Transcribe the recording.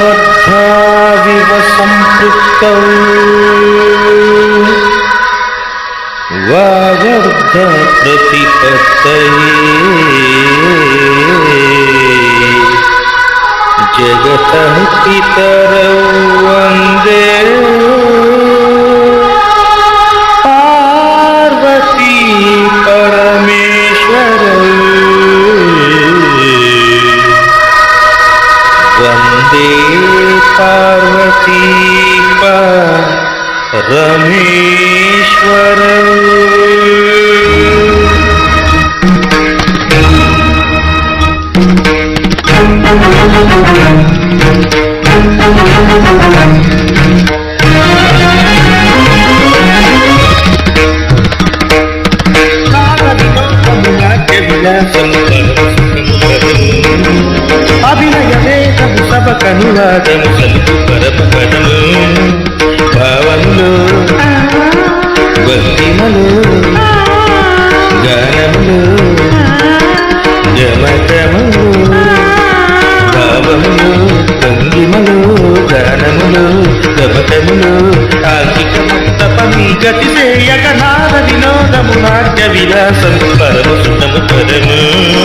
वागर्थाविव सम्पृक्तौ वागर्थप्रतिपत्तये जगतः पितरौ वन्दे पार्वती परमेश्वरौ वन्दे पार्वती परमेश्वरौ। అభినయవేదము సభకనువాదము సలుపు పరమపదము భావములు భక్తిమలు గానములు జమకములు భావములు భంగిమలు గానములు గమకములు ఆర్థిక తపమి గతి చేయక నాద వినోదము నాట్య విలాసము పరమ సుఖము పరము